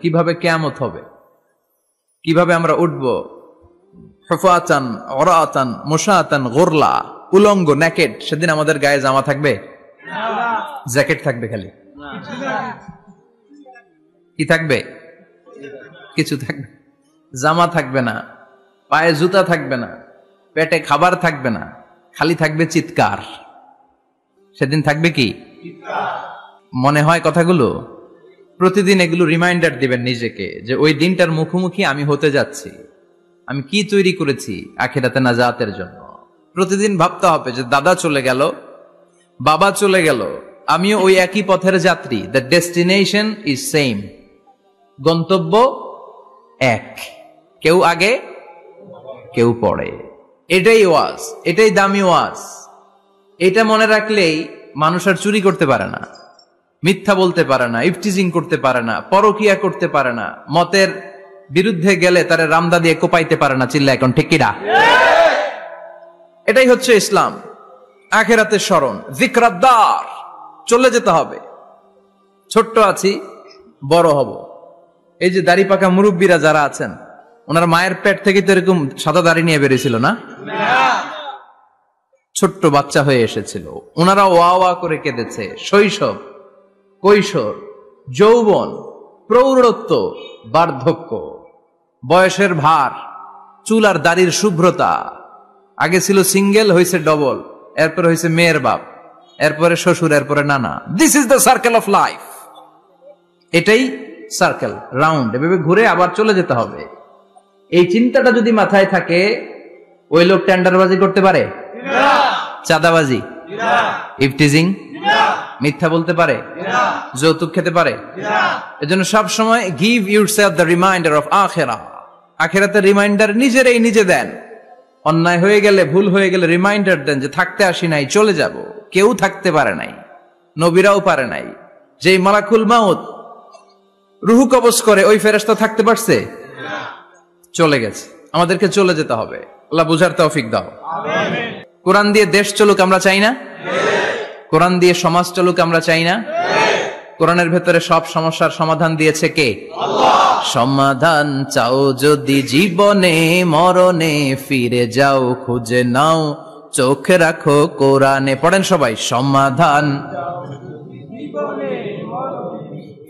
কিভাবে কিয়ামত হবে, কিভাবে আমরা উঠব, হুফাতান উরাতান মুশাতান গুরলা, উলঙ্গ নেকেড। সেদিন আমাদের গায়ে জামা থাকবে? জ্যাকেট থাকবে খালি। কি থাকবে? কিছু থাকবে, জামা থাকবে না, পায়ে জুতা থাকবে না, পেটে খাবার থাকবে না, খালি থাকবে চিৎকার। সেদিন থাকবে কি? মনে হয় কথাগুলো প্রতিদিন এগুলো রিমাইন্ডার দিবেন নিজেকে যে ওই দিনটার মুখোমুখি আমি হতে যাচ্ছি, আমি কি তৈরি করেছি আখিরাতে নাজাতের জন্য। প্রতিদিন ভাবতে হবে যে দাদা চলে গেল, বাবা চলে গেল, আমিও ওই একই পথের যাত্রী। দ্য ডেস্টিনেশন ইজ সেম, গন্তব্য এক, কেউ আগে কেউ পরে। এটাই ওয়াজ, এটাই দামি ওয়াজ। এটা মনে রাখলেই মানুষ আর চুরি করতে পারে না, মিথ্যা বলতে পারে না, ইফটিজিং করতে পারে না, পরকিয়া করতে পারে না, মতের বিরুদ্ধে গেলে তারে রামদা দিয়ে কোপাইতে পারে না। চিল্লা এখন ঠিক কিনা? এটাই হচ্ছে ইসলাম। আখিরাতের স্মরণ, যিকরাদ্দার, চলে যেতে হবে। ছোট্ট আছি, বড় হব। এই যে দাড়ি পাকা মুরব্বীরা যারা আছেন, ওনার মায়ের পেট থেকে তো এরকম সাদা দাড়ি নিয়ে বেরিয়েছিল না? ছোট্ট বাচ্চা হয়ে এসেছিল, ওনারা ওয়া ওয়া করে কেঁদেছে। শৈশব, কৈশোর, যৌবন, প্রৌঢ়ত্ব, বার্ধক্য, বয়সের ভার, চুল আর দাড়ির শুভ্রতা। আগে ছিল সিঙ্গেল, হয়েছে ডবল, এরপরে হয়েছে মেয়ের বাপ, এরপরে শ্বশুর, এরপরে নানা। This is the circle of life. এটাই সার্কেল, রাউন্ড, এভাবে ঘুরে আবার চলে যেতে হবে। এই চিন্তাটা যদি মাথায় থাকে, ওই লোক টেন্ডারবাজি করতে পারে? চাঁদাবাজি, ইফটিজিং, মিথ্যা বলতে পারে? যৌতুক খেতে পারে? এজন্য সব সময় give yourself the reminder of আখিরাহ। আখিরাতের রিমাইন্ডার নিজেরাই নিজে দেন। অন্যায় হয়ে গেলে, ভুল হয়ে গেলে রিমাইন্ডার দেন যে থাকতে আসি নাই, চলে যাব। কেউ থাকতে পারে নাই, নবীরাও পারে নাই। যেই মালাকুল মাউত রুহু কবজ করে, ওই ফেরেশতা থাকতে পারছে? চলে গেছে। আমাদেরকে চলে যেতে হবে। আল্লাহ বুঝার তৌফিক দাও। কোরআন দিয়ে দেশ চলুক আমরা চাই না? কোরআন দিয়ে সমাজ চলুক আমরা চাই না? কোরআনের ভেতরে সব সমস্যার সমাধান দিয়েছে কে? আল্লাহ। সমাধান চাও যদি জীবনে মরণে, ফিরে যাও খুঁজে নাও, চোখ রাখো কোরআনে। পড়েন সবাই, সমাধান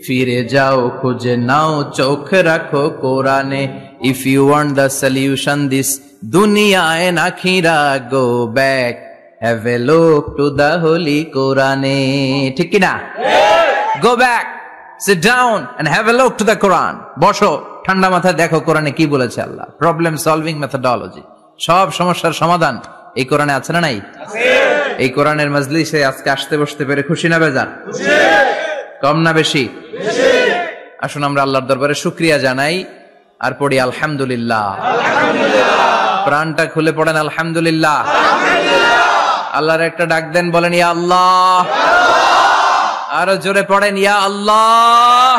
ফিরে যাও খুঁজে নাও, চোখ রাখো কোরআনে। If you want the solution this দুনিয়া এন্ড আখিরা, go back, have a look to the holy কোরআনে। ঠিক কি না? Go back, sit down and have a look to the Quran. বসো, ঠান্ডা মাথায় দেখো কোরআনে কি বলেছে আল্লাহ। প্রবলেম সলভিং মেথোডোলজি, সব সমস্যার সমাধান এই কোরআনে আছে না নাই? এই কোরআনের মজলিসে আজকে আসতে বসতে পেরে খুশি না বেজার? কম না বেশি? আসুন আমরা আল্লাহর দরবারে শুকরিয়া জানাই আর পড়ি আলহামদুলিল্লাহ। প্রাণটা খুলে পড়েন আলহামদুলিল্লাহ। আল্লাহর একটা ডাক দেন, বলেন ইয়া আল্লাহ। আরো জোরে পড়েন ইয়া আল্লাহ।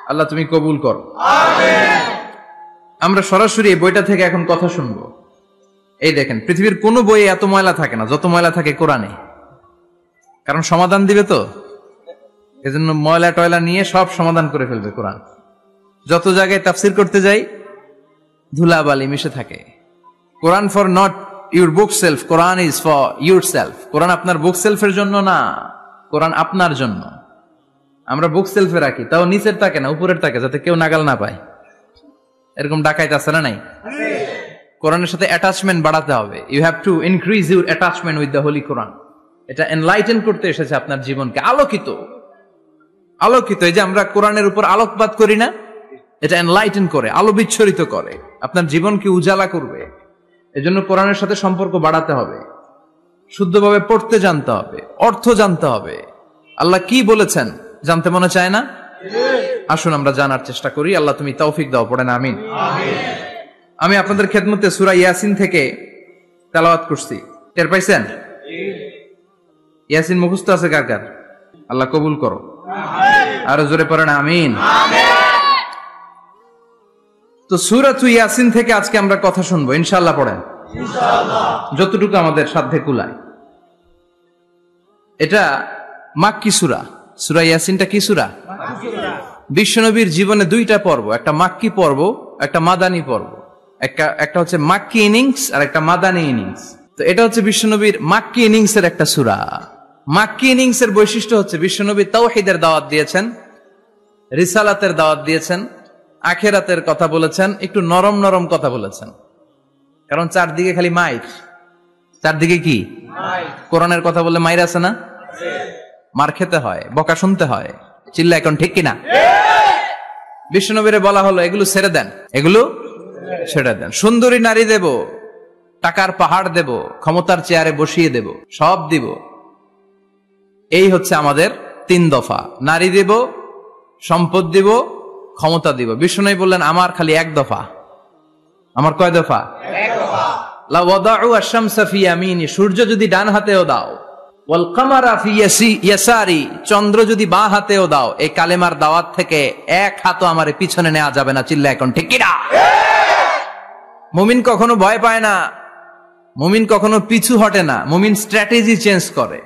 আল্লাহ তুমি কবুল করো। আমরা সরাসরি এই বইটা থেকে এখন কথা শুনবো। এই দেখেন, পৃথিবীর কোন বইয়ে এত ময়লা থাকে না যত ময়লা থাকে কোরআনে। কারণ সমাধান দিবে তো, এজন্য ময়লা টয়লা নিয়ে সব সমাধান করে ফেলবে কোরআন। যত জায়গায় তাফসির করতে যাই, ধুলাবালি মিশে থাকে। Quran for not your bookshelf, Quran is for yourself. Quran আপনার বুক সেলফের জন্য না, কোরআন আপনার জন্য। আমরা বুক সেলফে রাখি, তাও নিচের থাকে না, উপরের থাকে, যাতে কেউ নাগাল না পায়। এরকম ডাকাইত আছে না নাই? কোরআনের সাথে অ্যাটাচমেন্ট বাড়াতে হবে। You have to increase your attachment with the holy Quran. এটা এনলাইটেন করতে এসেছে আপনার জীবনকে, আলোকিত আলোকিত। এই যে আমরা কোরআনের উপর আলোকপাত করি না, এটা এনলাইটেন করে, আলো বিচ্ছরিত করে, আপনার জীবনকে উজালা করবে। এজন্য কোরআনের সাথে সম্পর্ক বাড়াতে হবে, শুদ্ধভাবে পড়তে জানতে হবে, অর্থ জানতে হবে। আল্লাহ কি বলেছেন জানতে মনে চায় না? আসুন আমরা জানার চেষ্টা করি। আল্লাহ তুমি তৌফিক দাও, পড়েন আমিন। আমি আপনাদের খেদমতে সূরা ইয়াসিন থেকে তেলাওয়াত করছি, টের পাইছেন? ইয়াসিন মুখস্থ আছে কার কার? আল্লাহ কবুল করো। আরো জোরে পড়েন আমিন। তো সূরাতু ইয়াসিন থেকে আজকে আমরা কথা শুনবো ইনশাআল্লাহ। পড়েন ইনশাআল্লাহ, যতটুকু আমাদের সাধ্যে কুলায়। এটা মাক্কি সূরা। সূরা ইয়াসিনটা কি সূরা? বিশ্বনবীর জীবনে দুইটা পর্ব, একটা মাক্কি পর্ব, একটা মাদানী পর্ব। একটা হচ্ছে মাক্কি ইনিংস আর একটা মাদানী ইনিংস। তো এটা হচ্ছে বিশ্বনবীর মাক্কি ইনিংস এর একটা সূরা। মাক্কি ইনিংস এর বৈশিষ্ট্য হচ্ছে বিশ্বনবী তাওহীদের দাওয়াত দিয়েছেন, রিসালাতের দাওয়াত দিয়েছেন, আখিরাতের কথা বলেছেন, একটু নরম নরম কথা বলেছেন। কারণ চারদিকে খালি মাইর, চারদিকে কি কোরআনের কথা বললে মাইর আছে না, মার খেতে হয়, বকা শুনতে হয়। চিল্লা এখন ঠিক কিনা? বিশ্বনবীরে বলা হলো এগুলো ছেড়ে দেন, এগুলো ছেড়ে দেন। সুন্দরী নারী দেব, টাকার পাহাড় দেব, ক্ষমতার চেয়ারে বসিয়ে দেব, সব দিব। এই হচ্ছে আমাদের 3 দফা। নারী দিব, সম্পদ দিব, ক্ষমতা দিব। বিশ্বনবী বললেন আমার খালি 1 দফা। আমার কয় দফা? 1 দফা। লা ওয়াদাউ আশ-শামসা ফি ইয়ামিনি, সূর্য যদি ডান হাতেও দাও, ওয়াল কামারা ফি ইয়াসারি, চন্দ্র যদি বাঁ হাতেও দাও, এই কালেমার দাওয়াত থেকে 1 হাতও আমারে পিছনে নেওয়া যাবে না। চিল্লা এখন ঠিক কিনা? মুমিন কখনো ভয় পায় না, মুমিন কখনো পিছু হটে না, মুমিন স্ট্র্যাটেজি চেঞ্জ করে,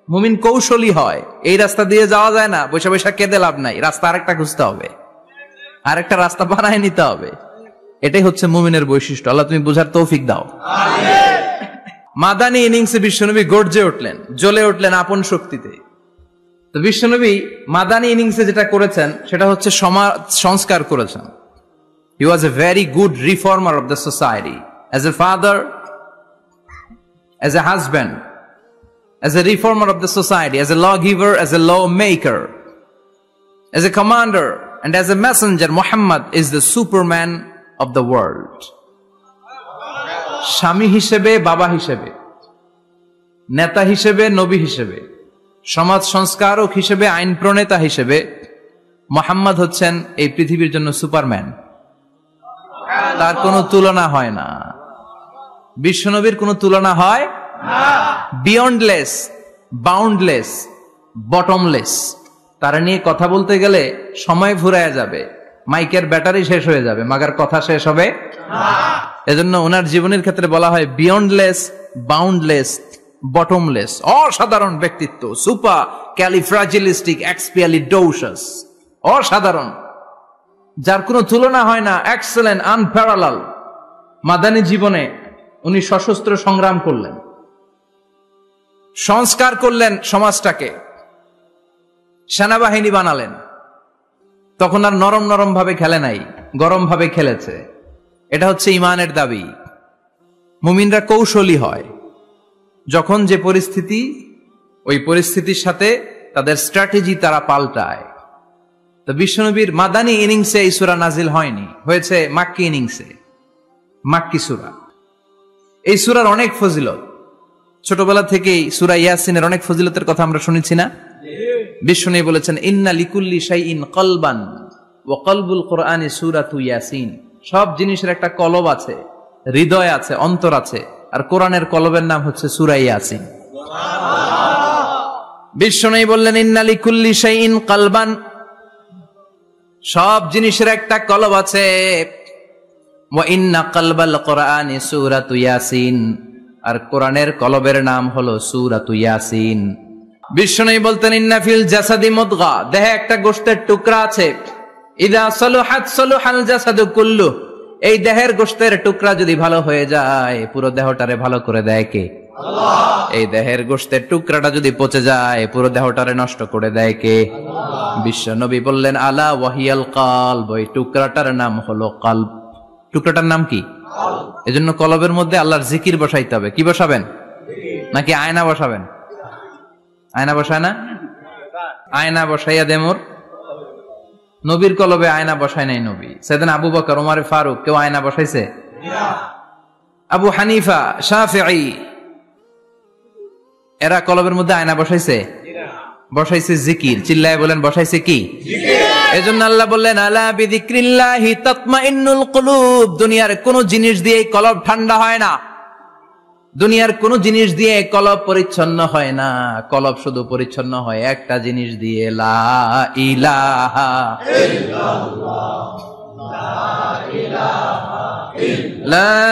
মুমিন কৌশলী হয়। এই রাস্তা দিয়ে যাওয়া যায় না, বৈশা বৈশা কেঁদে লাভ নাই, রাস্তা আরেকটা খুঁজতে হবে, আরেকটা রাস্তা বানায় নিতে হবে। এটাই হচ্ছে মুমিনের বৈশিষ্ট্য। আল্লাহ তুমি বুঝার তৌফিক দাও। মাদানী ইনিংসে বিশ্বনবী গর্জে উঠলেন, জ্বলে উঠলেন আপন শক্তিতে। তো বিশ্বনবী মাদানী ইনিংসে যেটা করেছেন সেটা হচ্ছে সমাজ সংস্কার করেছেন। He was a very good reformer of the society. As a father, as a husband, as a reformer of the society, as a lawgiver, as a lawmaker, as a commander, and as a messenger, Muhammad is the Superman of the world. স্বামী হিসেবে, বাবা হিসেবে, নেতা হিসেবে, নবী হিসেবে, সমাজ সংস্কারক হিসেবে, আইন প্রণেতা হিসেবে মুহাম্মদ হচ্ছেন এই পৃথিবীর জন্য সুপারম্যান। তার কোনো তুলনা হয় না, বিশ্বনবীর কোনো তুলনা হয় না। Beyondless, boundless, bottomless. তার নিয়ে কথা বলতে গেলে সময় ফুরায় যাবে, মাইকের ব্যাটারি শেষ হয়ে যাবে, মাগার কথা শেষ হবে না। এজন্য ওনার জীবনের ক্ষেত্রে বলা হয় বিয়ন্ডলেস, বাউন্ডলেস, বটমলেস। অসাধারণ ব্যক্তিত্ব, সুপার ক্যালিফ্রাজিলিস্টিক এক্সপিয়ালিডোসাস, অসাধারণ, যার কোনো তুলনা হয় না, এক্সেলেন্ট, আনপ্যারালাল। মাদানী জীবনে উনি সশস্ত্র সংগ্রাম করলেন, সংস্কার করলেন সমাজটাকে, সেনাবাহিনী বানালেন। তখন আর নরম নরম ভাবে খেলে নাই, গরম ভাবে খেলেছে। এটা হচ্ছে ইমানের দাবি। মুমিনরা কৌশলী হয়, যখন যে পরিস্থিতি, ওই পরিস্থিতির সাথে তাদের স্ট্র্যাটেজি তারা পাল্টায়। তো বিশ্বনবীর মাদানী ইনিংসে এই সূরা নাজিল হয়নি, হয়েছে মাক্কি ইনিংসে, মাক্কি সূরা। এই সূরার অনেক ফজিলত, ছোটবেলা থেকেই সূরা ইয়াসিনের অনেক ফজিলতের কথা আমরা শুনেছি না? বিশ্বনবী বলেছেন ইন্না লিকুল্লি শাইইন কলবান ওয়া কলবুল কোরআনি সূরাতু ইয়াসিন। সব জিনিসের একটা কলব আছে, হৃদয় আছে, অন্তর আছে, আর কোরআনের কলবের নাম হচ্ছে সূরা ইয়াসিন। বিশ্বনবী বললেন ইন্না লিকুল্লি শাইইন কলবান, সব জিনিসের একটা কলব আছে। ওয়া ইন্না কলবাল কোরআনি সূরাতু ইয়াসিন, আর কোরআনের কলবের নাম হলো সূরাতু ইয়াসিন। বিশ্বনবী বলতেন ইন্না ফিল জাসাদি মুদগা, দেহে একটা গোশতের টুকরা আছে, ইদা সালুহাত সালুহাল জাসাদু কুল্লু, এই দেহের গোশতের টুকরা যদি ভালো হয়ে যায়, পুরো দেহটারে ভালো করে দেয় কে? আল্লাহ। এই দেহের গোশতের টুকরাটা যদি পচে যায়, পুরো দেহটারে নষ্ট করে দেয় কে? আল্লাহ। বিশ্বনবী বললেন আলা ওয়াহিয়াল কলব, ওই টুকরাটার নাম হলো কলব। টুকরাটার নাম কি? কলব। এজন্য কলবের মধ্যে আল্লাহর জিকির বসাইতে হবে। কি বসাবেন? নাকি আয়না বসাবেন? আয়না বসায় না? আয়না বসাইয়া দেমোর। নবীর কলবে আয়না বসায় নাই নবী। সাইয়েদনা আবু বকর, ওমর ফারুক, কেউ আয়না বসাইছে? আবু হানিফা, শাফিঈ, এরা কলবের মধ্যে আয়না বসাইছে? বসাইছে জিকির। চিল্লায় বলেন বসাইছে কি? এজন্য আল্লাহ বললেন আলা বিযিক্রিল্লাহি তাতমাইন্নুল কুলুব। দুনিয়ার কোন জিনিস দিয়ে কলব ঠান্ডা হয় না, দুনিয়ার কোন জিনিস দিয়ে কলব পরিচ্ছন্ন হয় না। কলব শুধু পরিচ্ছন্ন হয় একটা জিনিস দিয়ে, লা ইলাহা ইল্লাল্লাহ, লা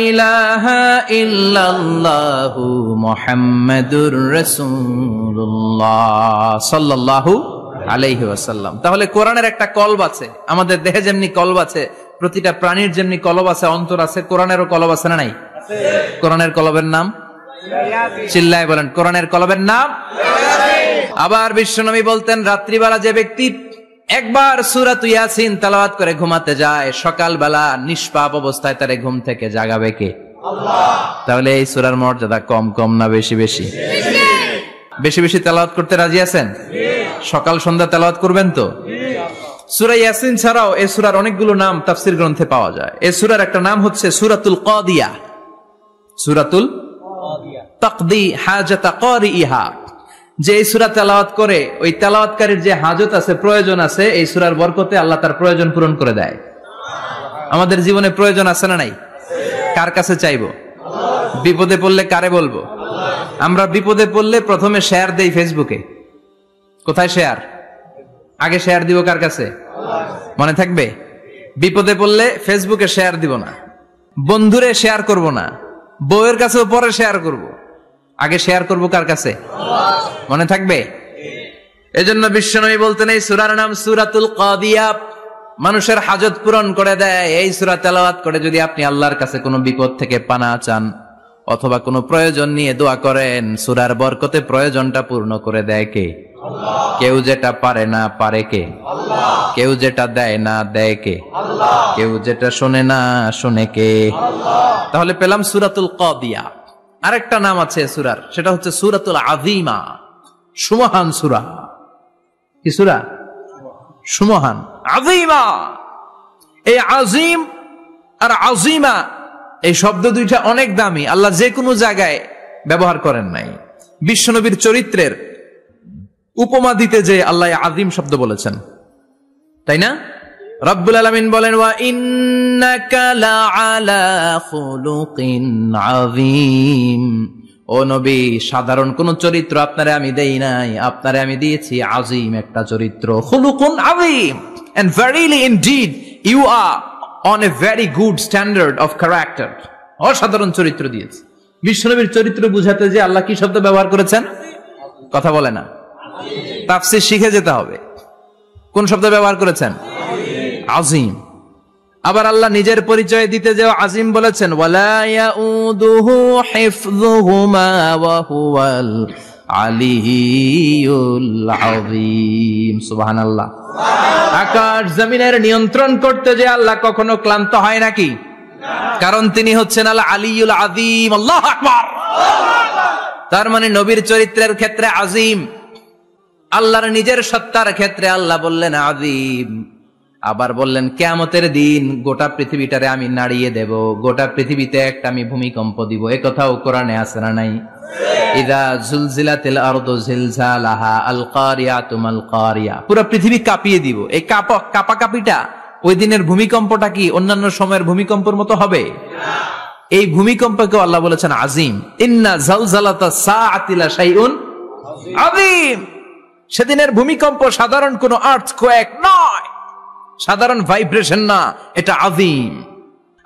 ইলাহা ইল্লাল্লাহু মুহাম্মাদুর রাসূলুল্লাহ সাল্লাল্লাহু আলাইহি ওয়াসাল্লাম। তাহলে কোরআনের একটা কলব আছে, আমাদের দেহে যেমনি কলব আছে, প্রতিটা প্রাণীর যেমনি কলব আছে, অন্তর আছে, কোরআনেরও কলব আছে না নাই? কোরআনের কলবের নাম চিল্লায় বলেন, কোরআনের কলবের নাম। আবার বিশ্বনবী বলতেন, রাত্রিবেলা যে ব্যক্তি একবার সূরা ইয়াসিন তেলাওয়াত করে ঘুমাতে যায়, সকালবেলা নিষ্পাপ অবস্থায় তারে ঘুম থেকে জাগাবে কে? আল্লাহ। তাহলে এই সূরার মর্যাদা কম কম না বেশি বেশি? বেশি বেশি তেলাওয়াত করতে রাজি আছেন? সকাল সন্ধ্যা তেলাওয়াত করবেন তো? সূরা ইয়াসিন ছাড়াও এই সূরার অনেকগুলো নাম তাফসীর গ্রন্থে পাওয়া যায়। এই সূরার একটা নাম হচ্ছে সূরাতুল কাদিয়া, সূরাতুল তাকদি হাজাতা কারিইহা। যে এই সূরা তেলাওয়াত করে ওই তেলাওয়াতকারীর যে হাজত আছে, প্রয়োজন আছে, এই সূরার বরকতে আল্লাহ তার প্রয়োজন পূরণ করে দেয়। আমাদের জীবনে প্রয়োজন আছে না নাই? কার কাছে চাইবো? বিপদে পড়লে কারে বলবো? আমরা বিপদে পড়লে প্রথমে শেয়ার দেই ফেসবুকে। কোথায় শেয়ার? আগে শেয়ার দিব কার কাছে? মনে থাকবে? বিপদে পড়লে ফেসবুকে শেয়ার দিব না, বন্ধুরে শেয়ার করব না, বউয়ের কাছেও পরে শেয়ার করব, আগে শেয়ার করব কার কাছে? মনে থাকবে? এজন্য বিশ্বনবী বলতেন এই সূরার নাম সূরাতুল কাদিয়া, মানুষের হাজত পূরণ করে দেয়। এই সূরা তেলাওয়াত করে যদি আপনি আল্লাহর কাছে কোনো বিপদ থেকে পানা চান অথবা কোনো প্রয়োজন নিয়ে দোয়া করেন, সূরার বরকতে প্রয়োজনটা পূর্ণ করে দেয় কে? আল্লাহ। কেউ যেটা পারে না পারে কে? আল্লাহ। কেউ যেটা দেয় না দেয় কে? আল্লাহ। কেউ যেটা শোনে না শোনে কে? আল্লাহ। তাহলে পেলাম সূরাতুল কাদিয়া। আরেকটা নাম আছে সূরার, সেটা হচ্ছে সূরাতুল আযীমা, সুমহান সূরা। কি সূরা? সুমহান, আযীমা। এই আযীম আর আযীমা এই শব্দ দুইটা অনেক দামি, আল্লাহ যে কোনো জায়গায় ব্যবহার করেন নাই। বিশ্বনবীর চরিত্রের উপমা দিতে যে আল্লাহ আযীম শব্দ বলেছেন, তাই না? রব্বুল আলামিন বলেন, ওয়া ইন্নাকা লাআলা খুলুকিন আযীম। ও নবী, সাধারণ কোন চরিত্র আপনারে আমি দেই নাই, আপনারে আমি দিয়েছি আযীম একটা চরিত্র, খুলুকুন আযীম। And verily indeed you are on a very good standard of character. অসাধারণ চরিত্র দিয়েছে। বিশ্বনবীর চরিত্র বুঝাতে যে আল্লাহ কি শব্দ ব্যবহার করেছেন? কথা বলে না, তাফসীর শিখে যেতে হবে। কোন শব্দ ব্যবহার করেছেন? আযীম। আবার আল্লাহ নিজের পরিচয় দিতে যে আযীম বলেছেন, ওয়ালা ইয়াউদুহু হিফযুহুমা ওয়া হুয়াল আলিয়্যুল আযীম। সুবহানাল্লাহ। আকাশ জমিনের নিয়ন্ত্রণ করতে যে আল্লাহ কখনো ক্লান্ত হয় নাকি? কারণ তিনি হচ্ছেন আল আলিয়্যুল আযীম। আল্লাহু আকবার। তার মানে নবীর চরিত্রের ক্ষেত্রে আযীম, আল্লাহর নিজের সত্তার ক্ষেত্রে আল্লাহ বললেন আযীম। আবার বললেন কিয়ামতের দিন গোটা পৃথিবীটারে আমি নাড়িয়ে দেব, গোটা পৃথিবীতে একটা আমি ভূমিকম্প দিব। এ কথাও কোরআনে আছে না নাই? ইযা জুলজিলাতিল আরদু জিলজালাহা আল কারিয়াতু মাল কারিয়া। পুরো পৃথিবী কাঁপিয়ে দিব। এই কাঁপাকাঁপিটা ওই দিনের ভূমিকম্পটা কি অন্যান্য সময়ের ভূমিকম্পের মতো হবে? এই ভূমিকম্পকে আল্লাহ বলেছেন আযীম। ইন্না জালজালাতাস সাআতি লা শাইউন আযীম। সেদিনের ভূমিকম্প সাধারণ কোনো আর্থকোয়েক নয়, সাধারণ ভাইব্রেশন না, এটা আযীম।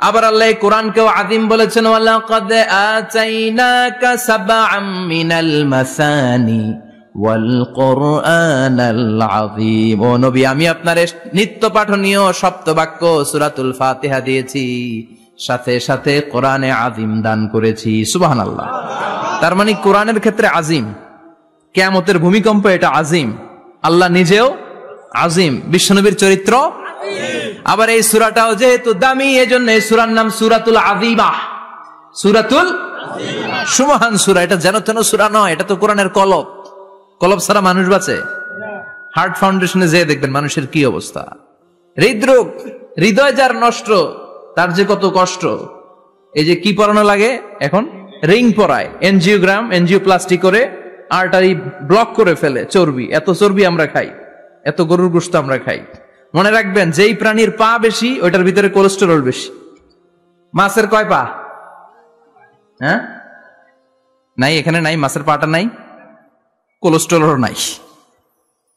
আবার আল্লাহ কোরআনকেও আযীম বলেছেন, ওয়ালাকাদ আতাইনাকা সাবআম মিনাল মাসানি ওয়াল কুরআনাল আযীম। ও নবী, আমি আপনারে নিত্য পাঠনীয় সপ্তবাক্য সূরাতুল ফাতিহা দিয়েছি, সাথে সাথে কোরআনে আযীম দান করেছি। সুবহানাল্লাহ। তার মানে কোরআনের ক্ষেত্রে আযীম, কিয়ামতের ভূমিকম্প এটা আযীম, আল্লাহ নিজেও আযীম, বিশ্বনবীর চরিত্র আযীম। আবার এই সূরাটাও যেহেতু দামি, এজন্য এই সূরার নাম সূরাতুল আযীমা, সূরাতুল সুমহান সূরা। এটা যেন তেন সূরা নয়, এটা তো কোরআনের কলব। কলব ছাড়া মানুষ বাঁচে? হার্ট ফাউন্ডেশনে যেয়ে দেখবেন মানুষের কি অবস্থা। হৃদরোগ, হৃদয় যার নষ্ট, তার যে কত কষ্ট। এই যে কি পরানো লাগে এখন, রিং পরায়, এনজিওগ্রাম, এনজিওপ্লাস্টি করে আর্টারি ব্লক করে ফেলে। চর্বি, এত চর্বি আমরা খাই, এত গরুর গোশত আমরা খাই। মনে রাখবেন, যেই প্রাণীর পা বেশি ওইটার ভিতরে কোলেস্টেরল বেশি। মাছের কয় পা? হ্যাঁ, নাই, এখানে নাই, মাছের পাটা নাই, কোলেস্টেরল নাই।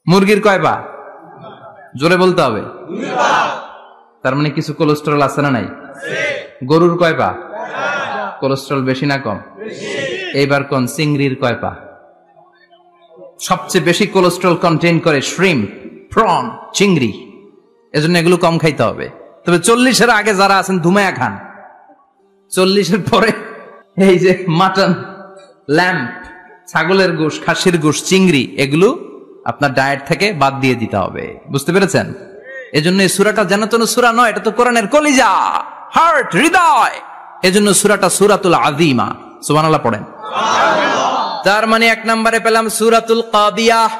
মুরগির কয় পা? জোরে বলতে হবে। তার মানে কিছু কোলেস্টেরল আছে না নাই? গরুর কয় পা? কোলেস্টেরল বেশি না কম? এইবার কোন চিংড়ির কয় পা? সবচেয়ে বেশি কোলেস্ট্রল কন্টেইন করে শ্রিম্প, প্রন, চিংড়ি। এজন্য এগুলো কম খাইতে হবে। তবে 40-এর আগে যারা আছেন ধুমায়া খান, 40-এর পরে এই যে মাটন, ল্যাম্প, ছাগলের গোশ, খাসির গোশ, চিংড়ি, এগুলো আপনার ডায়েট থেকে বাদ দিয়ে দিতে হবে। বুঝতে পেরেছেন? এজন্য এই সূরাটা যেন তেন সূরা নয়, এটা তো কোরআনের কলিজা, হার্ট, হৃদয়। এজন্য সূরাটা সূরাতুল আযীমা। সুবহানাল্লাহ পড়েন। তার মানে 1 নম্বরে পেলাম সূরাতুল কাদিয়াহ,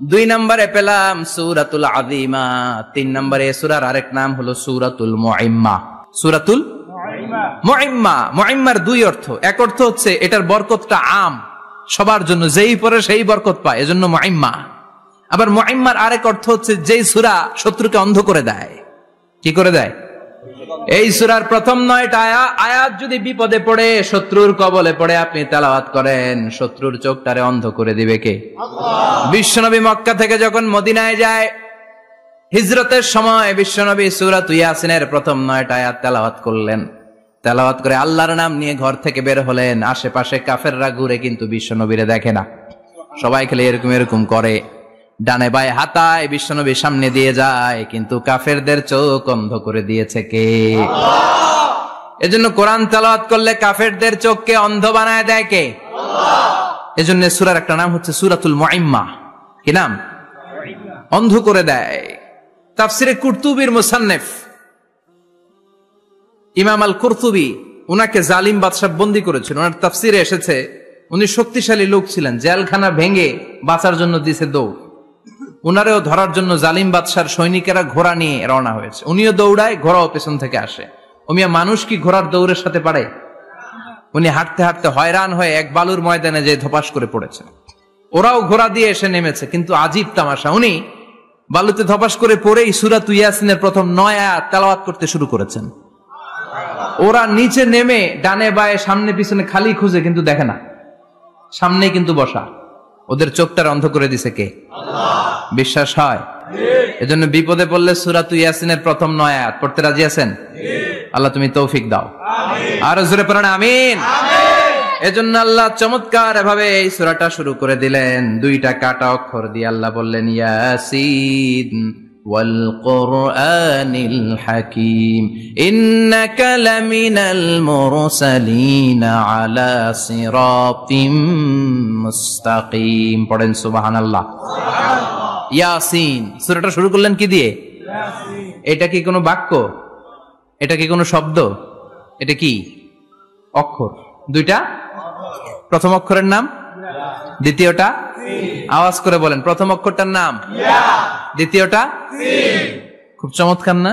2 নম্বরে পেলাম সূরাতুল আযীমা, 3 নম্বরে সূরার আরেক নাম হলো সূরাতুল মুইম্মা। সূরাতুল মুইম্মা। মুইম্মার 2 অর্থ। এক অর্থ হচ্ছে এটার বরকতটা আম, সবার জন্য, যেই পড়ে সেই বরকত পায়, এজন্য মুইম্মা। আবার মুইম্মার আরেক অর্থ হচ্ছে যেই সূরা শত্রুকে অন্ধ করে দেয়। কি করে দেয়? এই সূরার প্রথম 9টা আয়াত যদি বিপদে পড়ে, শত্রুর কবলে পড়ে আপনি তেলাওয়াত করেন, শত্রুর চোখটারে অন্ধ করে দিবে কে? আল্লাহ। বিশ্বনবী মক্কা থেকে যখন মদিনায় যায়, হিজরতের সময় বিশ্বনবী সূরাতুল ইয়াসিনের প্রথম 9টা আয়াত তেলাওয়াত করলেন। তেলাওয়াত করে আল্লাহর নাম নিয়ে ঘর থেকে বের হলেন। আশেপাশে কাফেররা ঘুরে কিন্তু বিশ্বনবীরে দেখে না, সবাই খেলে এরকম এরকম করে, ডানে বায়ে হাতায়, বিশ্বনবী সামনে দিয়ে যায়, কিন্তু কাফেরদের চোখ অন্ধ করে দিয়েছে কে? আল্লাহ। এজন্য কোরআন তেলাওয়াত করলে কাফেরদের চোখকে অন্ধ বানায় দেয় কে? আল্লাহ। এজন্য সূরার একটা নাম হচ্ছে সূরাতুল মুইম্মা। কি নাম? অন্ধ করে দেয়। তাফসিরে কুরতুবীর মুসান্নিফ ইমাম আল কুরতুবী, উনাকে জালিম বাদশা বন্দী করেছিল। ওনার তাফসিরে এসেছে উনি শক্তিশালী লোক ছিলেন, জেলখানা ভেঙে বাঁচার জন্য দিছে দৌড়। উনারেও ধরার জন্য জালিম বাদশার সৈনিকেরা ঘোড়া নিয়ে রওনা হয়েছে। উনিও দৌড়ায়, ঘোড়াও পেছন থেকে আসে। ওমিয়া মানুষ কি ঘোড়ার দৌড়ের সাথে পারে? উনি হাঁটতে হাঁটতে হয়রান হয়ে এক বালুর ময়দানে যে ধপাস করে পড়েছে। ওরাও ঘোড়া দিয়ে এসে নেমেছে, কিন্তু আজীব তামাশা, উনি বালুতে ধপাস করে পড়েই সূরাতুল ইয়াসিনের প্রথম 9 আয়াত তেলাওয়াত করতে শুরু করেছেন। ওরা নিচে নেমে ডানে বায়ে সামনে পিছনে খালি খুঁজে, কিন্তু দেখে না, সামনে কিন্তু বসা। ওদের চোখটার অন্ধ করে দিছে কে? আল্লাহ। বিশ্বাস হয়? এজন্য বিপদে পড়লে সূরাতুল ইয়াসিনের প্রথম 9 আয়াত পড়তে রাজি আছেন? আল্লাহ তুমি তৌফিক দাও। আমিন। আর জোরে পড়েন আমিন। আমিন। এজন্য আল্লাহ চমৎকার ভাবে এই সূরাটা শুরু করে দিলেন। 2টা কাটা অক্ষর দিয়ে আল্লাহ বললেন ইয়াসিন ওয়াল কুরআনিল হাকীম ইন্নাকা লামিনাল মুরসালিন আলা সিরাতিম মুস্তাকিম। পড়েন সুবহানাল্লাহ। সুবহানাল্লাহ। ইয়াসিন। সূরাটা শুরু করলেন কি দিয়ে? ইয়াসিন। এটা কি কোনো বাক্য? এটা কি কোনো শব্দ? এটা কি অক্ষর? 2টা। প্রথম অক্ষরের নাম, দ্বিতীয়টা আওয়াজ করে বলেন, প্রথম অক্ষরটার নাম, দ্বিতীয়টা। খুব চমৎকার না?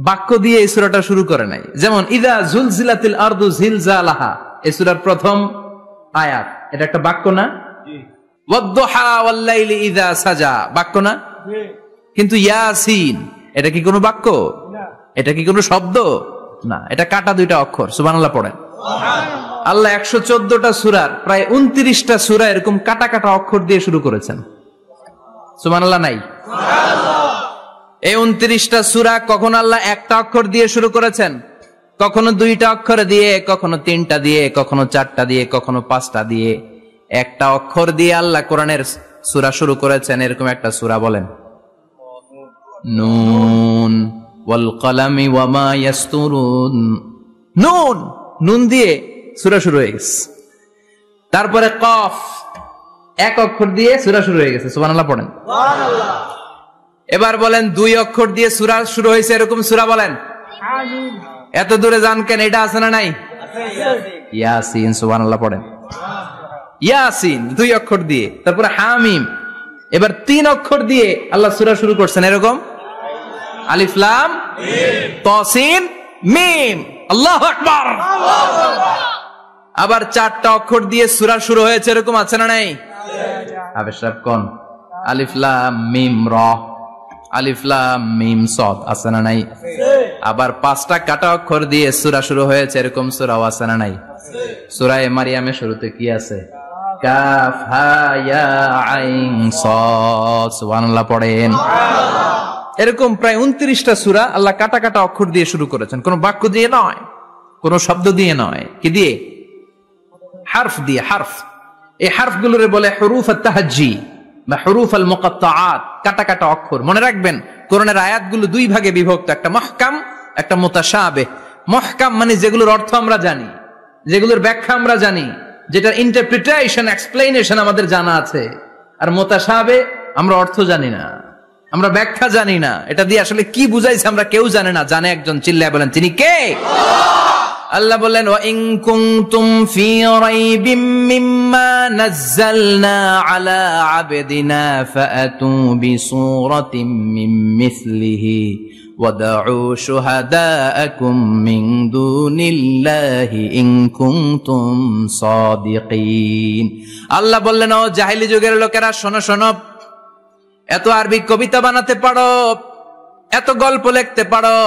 বাক্য দিয়ে এই সূরাটা শুরু করে নাই। যেমন ইযা জুলজিলাতিল আরদু জিলজালাহা, এই সূরার প্রথম আয়াত, এটা একটা বাক্য না? ওয়াদ-দুহা ওয়াল-লাইলি ইযা সাজা, বাক্য না? কিন্তু ইয়াসিন, এটা কি কোনো বাক্য? এটা কি কোনো শব্দ? না, এটা কাটা 2টা অক্ষর। সুবহানাল্লাহ পড়েন। আল্লাহ 114টা সূরার প্রায় 29টা সূরা এরকম কাটা কাটা অক্ষর দিয়ে শুরু করেছেন। সুবহানাল্লাহ নাই? সুবহানাল্লাহ। এই 29টা সূরা কখনো আল্লাহ একটা অক্ষর দিয়ে শুরু করেছেন, কখনো 2টা অক্ষর দিয়ে, কখনো 3টা দিয়ে, কখনো 4টা দিয়ে, কখনো 5টা দিয়ে। একটা অক্ষর দিয়ে আল্লাহ কোরআনের সূরা শুরু করেছেন। এরকম একটা সূরা বলেন, নুন ওয়াল কলামি ওয়া মা ইয়াসতুরুন। নুন, নুন দিয়ে সূরা শুরু হয়ে গেছে। তারপরে কফ, এক অক্ষর দিয়ে সূরা শুরু হয়ে গেছে। সুবহানাল্লাহ পড়েন। সুবহানাল্লাহ। এবার বলেন 2 অক্ষর দিয়ে সূরা শুরু হয়েছে এরকম সূরা বলেন। আমিন। এত দূরে যান কেন? এটা আছে না নাই? আছে। ইয়াসিন। সুবহানাল্লাহ পড়েন। ইয়াসিন 2 অক্ষর দিয়ে। তারপরে হামিম। এবার 3 অক্ষর দিয়ে আল্লাহ সূরা শুরু করছেন এরকম, আলিফ লাম মিম তাসিন মিম। আল্লাহু আকবার। আবার 4টা অক্ষর দিয়ে সূরা শুরু হয়েছে এরকম আছে না নাই? আবেশরাব কোন? আলিফ লাম মিম র, আলিফ লাম মিম সাদ, আছে না নাই? আবার 5টা কাটা অক্ষর দিয়ে সূরা শুরু হয়েছে এরকম সূরাও আছে না নাই? সূরা মারিয়ামের শুরুতে কি আছে? কাফ হা ইয়া আইন সাদ। সুবহানাল্লাহ পড়েন। এরকম প্রায় 29টা সূরা আল্লাহ কাটা কাটা অক্ষর দিয়ে শুরু করেছেন। কোন বাক্য দিয়ে নয়, কোন শব্দ দিয়ে নয়। কি দিয়ে? হারফ দিয়ে। হারফ এই হারফগুলোরে বলে হুরুফ আত-তাহাজ্জি বা হুরুফ আল-মুকাত্তাআত, কাটা কাটা অক্ষর। মনে রাখবেন কোরআনের আয়াতগুলো দুই ভাগে বিভক্ত, একটা মুহকাম, একটা মুতাশাবিহ। মুহকাম মানে যেগুলোর অর্থ আমরা জানি, যেগুলোর ব্যাখ্যা আমরা জানি, যেটার ইন্টারপ্রিটেশন, এক্সপ্লেনেশন আমাদের জানা আছে। আর মুতাশাবিহ আমরা অর্থ জানি না, আমরা ব্যাখ্যা জানি না, এটা দিয়ে আসলে কি বুঝাইছে আমরা কেউ জানে না। জানে একজন, চিল্লায় বলেন তিনি কে? আল্লাহ বললেন ওয়া ইন কুনতুম ফি রাইবিম মিম্মা নাযালনা আলা আবদিনা ফাআতু বিসূরাতিন মিন মিসলিহি ওয়াদউ শুহাদাআকুম মিন দুনিল্লাহি ইন কুনতুম সাদিকিন। আল্লাহ বললেন ও জাহেলি যুগের লোকেরা, শোনো শোনো, এত আরবি কবিতা বানাতে পারো, এত গল্প লিখতে পারো,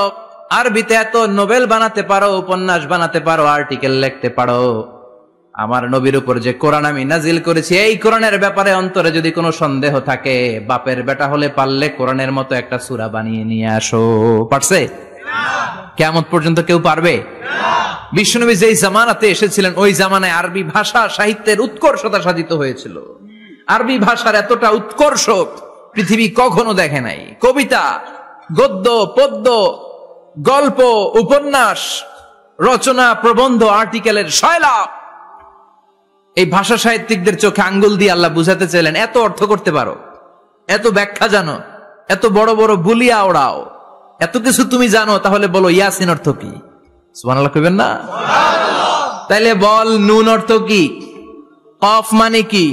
আরবিতে এত নোবেল বানাতে পারো, উপন্যাস বানাতে পারো, আর্টিকেল লিখতে পারো, আমার নবীর উপর যে কোরআন আমি নাজিল করেছি এই কোরআনের ব্যাপারে অন্তরে যদি কোনো সন্দেহ থাকে, বাপের বেটা হলে পারলে কোরআনের মতো একটা সূরা বানিয়ে নিয়ে আসো। পারছে? কিয়ামত পর্যন্ত কেউ পারবে? বিশ্বনবী যেই জামানাতে এসেছিলেন ওই জামানায় আরবি ভাষা সাহিত্যের উৎকর্ষতা সাধিত হয়েছিল। আরবি ভাষার এতটা উৎকর্ষ পৃথিবী কখনো দেখে নাই। কবিতা, গদ্য, পদ্য, গল্প, উপন্যাস, রচনা, প্রবন্ধ, আর্টিকেলের শয়লাভ। এই ভাষা সাহিত্যিকদের চোখে আঙ্গুল দিয়ে আল্লাহ বুঝাতে চাইলেন, এত অর্থ করতে পারো, এত ব্যাখ্যা জানো, এত বড় বড় বুলিয়া ওড়াও, এত কিছু তুমি জানো, তাহলে বলো ইয়াসিন অর্থ কি? সুবহানাল্লাহ কইবেন না? তাইলে বল নুন অর্থ কি? কফ মানে কি?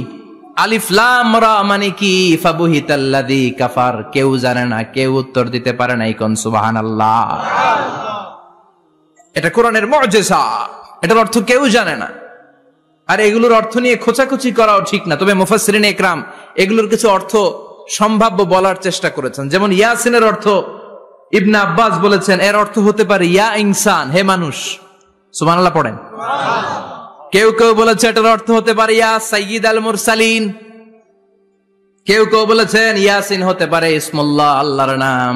আলিফ লাম রা মানে কি? ফাবুহিতাল্লাযী কাফার। কেউ জানে না, কেউ উত্তর দিতে পারে না। কোন সুবহানাল্লাহ। এটা কোরআনের মুআজিজা, এটার অর্থ কেউ জানে না। আর এগুলোর অর্থ নিয়ে খোঁচাখুচি করাও ঠিক না। তবে মুফাসসিরিনে ইকরাম এগুলোর কিছু অর্থ সম্ভাব্য বলার চেষ্টা করেছেন। যেমন ইয়াসিনের অর্থ ইবনে আব্বাস বলেছেন এর অর্থ হতে পারে ইয়া ইনসান, হে মানুষ। সুবহানাল্লাহ পড়েন। কেউ কেউ বলেছে এটার অর্থ হতে পারে ইয়া সাইয়্যিদ আল মুরসালিন। কেউ কেউ বলেছেন ইয়াসিন হতে পারে ইসমুল্লাহ, আল্লাহর নাম।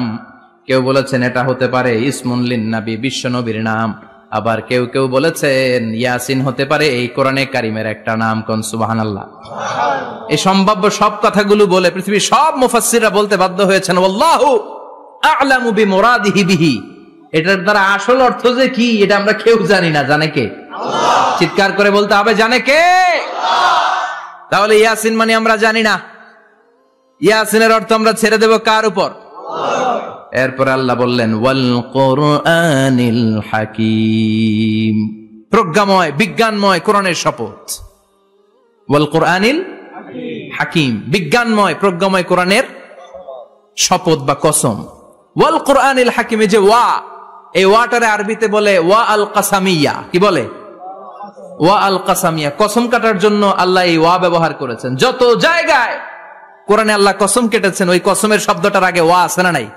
কেউ বলেছেন এটা হতে পারে ইসমুন লিন নবী, বিশ্ব নবীর নাম। আবার কেউ কেউ বলেছেন ইয়াসিন হতে পারে এই কোরআনে কারিমের একটা নাম। কোন সুবহানাল্লাহ। এই সম্ভাব্য সব কথাগুলো বলে পৃথিবীর সব মুফাসসিররা বলতে বাধ্য হয়েছেন আল্লাহু আ'লামু বিমুরাদিহি বিহি। এটার দ্বারা আসল অর্থ যে কি এটা আমরা কেউ জানি না। জানে কে? আল্লাহ। চিৎকার করে বলতে হবে, জানে কে? আল্লাহ। তাহলে ইয়াসিন মানে আমরা জানি না। ইয়াসিনের অর্থ আমরা ছেড়ে দেব কার উপর? আল্লাহ। এরপর আল্লাহ বললেন ওয়াল কুরআনিল হাকীম, প্রজ্ঞাময়, বিজ্ঞানময় কোরআনের শপথ। ওয়াল কুরআনিল হাকীম, বিজ্ঞানময়, প্রজ্ঞাময় কোরআনের শপথ বা কসম। ওয়াল কুরআনিল হাকীম, যে ওয়া, এই ওয়াটারে আরবিতে বলে ওয়া আল কাসামিয়া। কি বলে? ওয়া আল কাসামিয়া। কসম কাটার জন্য আল্লাহ এই ওয়া ব্যবহার করেছেন। যত জায়গায় কোরআনে আল্লাহ কসম কেটেছেন ওই কসমের শব্দটার আগে ওয়া আছে না নাই?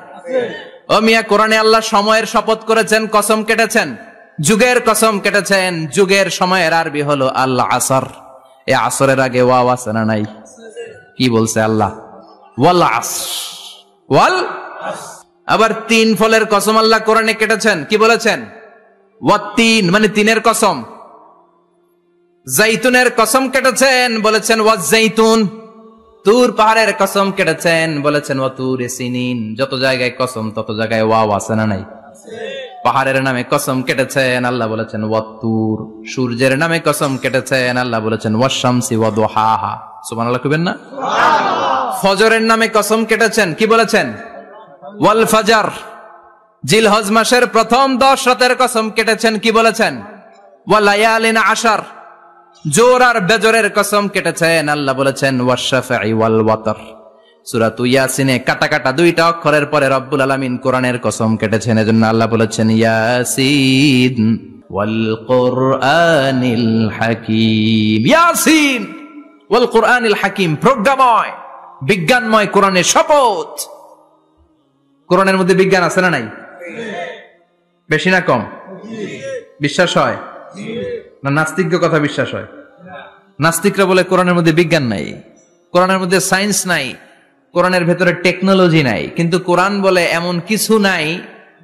ও মিয়া, কোরআনে আল্লাহ সময়ের শপথ করেছেন, কসম কেটেছেন, যুগের কসম কেটেছেন। যুগের সময়ের আরবি হলো আল আসর। এই আসরের আগে ওয়া আছে না নাই? কি বলছে আল্লাহ? ওয়াল আসর, ওয়াল। আবার তিন ফলের কসম আল্লাহ কোরআনে কেটেছেন। কি বলেছেন? ওয়াত্তিন, মানে তিনের কসম। জাইতুনের কসম কেটেছেন, বলেছেন ওয়াজ্জাইতুন। তুর পাহাড়ের কসম কেটেছেন, বলেছেন ওয়াতুরে সিনিন। যত জায়গায় কসম তত জায়গায় ওয়াও আছে না নাই? পাহাড়ের নামে কসম কেটেছেন, আল্লাহ বলেছেন ওয়াতুর। সূর্যের নামে কসম কেটেছেন, আল্লাহ বলেছেন ওয়াশ-শামসি ওয়াদুহাহা। সুবহানাল্লাহ কইবেন না? সুবহানাল্লাহ। ফজরের নামে কসম কেটেছেন, কি বলেছেন? ওয়াল ফাজর। জিলহজ মাসের প্রথম 10 রাতের কসম কেটেছেন, কি বলেছেন? ওয়ালায়ালিন আশর। জোর আর বেজরের কসম কেটেছেন, আল্লাহ বলেছেন ওয়াশ-শাফঈ ওয়াল ওয়াতর। সূরা ইয়াসিনে কাটা কাটা দুইটা অক্ষরের পরে রব্বুল আলামিন কোরআনের কসম কেটেছেন। এজন্য আল্লাহ বলেছেন ইয়াসিন ওয়াল কুরআনিল হাকীম। ইয়াসিন ওয়াল কুরআনিল হাকীম, প্রজ্ঞাময়, বিজ্ঞানময় কোরআনের শপথ। কোরআনের মধ্যে বিজ্ঞান আছে না নাই? বেশি না কম? বিশ্বাস হয় না নাস্তিকদের কথা বিশ্বাস হয়? নাস্তিকরা বলে কোরআনের মধ্যে বিজ্ঞান নাই, কোরআনের মধ্যে সায়েন্স নাই, কোরআনের ভেতরে টেকনোলজি নাই। কিন্তু কোরআন বলে এমন কিছু নাই,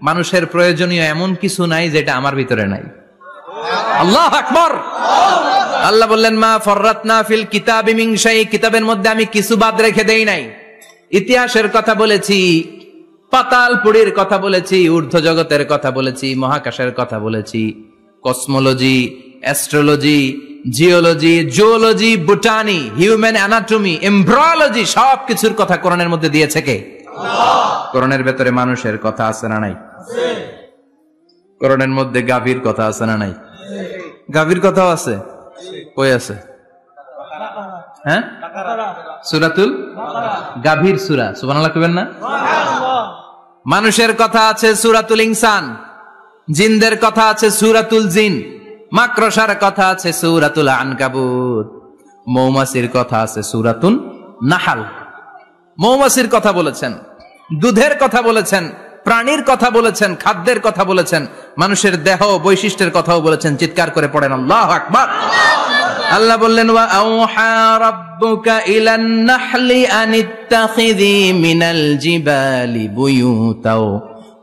মানুষের প্রয়োজনীয় এমন কিছু নাই যেটা আমার ভিতরে নাই। আল্লাহু আকবার। আল্লাহ বললেন মা ফররাতনা ফিল কিতাবি মিন শাই, কিতাবের মধ্যে আমি কিছু বাদ রেখে দেই নাই। ইতিহাসের কথা বলেছি, পাতালপুরীর কথা বলেছি, ঊর্ধ্ব জগতের কথা বলেছি, মহাকাশের কথা বলেছি, cosmology, astrology, geology, zoology, botany, human anatomy, embryology, সবকিছুর কথা কোরআনের মধ্যে দিয়েছে কে? আল্লাহ। কোরআনের ভেতরে মানুষের কথা আছে না নাই? আছে। কোরআনের মধ্যে গাভীর কথা আছে না নাই? গাভীর কথাও আছে। কই আছে? হ্যাঁ, সূরাতুল গাভীর সূরা, সুবহানাল্লাহ কইবেন না? মানুষের কথা আছে সূরাতুল ইনসান, জিনদের কথা আছে সূরাতুল জিন, মাকড়সার কথা আছে সূরাতুল আনকাবুত, মৌমাছির কথা আছে সূরাতুন নাহাল। মৌমাছির কথা বলেছেন, দুধের কথা বলেছেন, প্রাণীর কথা বলেছেন, খাদ্যের কথা বলেছেন, মানুষের দেহ বৈশিষ্ট্যের কথাও বলেছেন। চিৎকার করে পড়েন আল্লাহু আকবার। আল্লাহ বললেন ওয়া আওহা রাব্বুকা ইলান নাহলি আনিত্তাখিযি মিনাল জিবালি বুয়ুতাও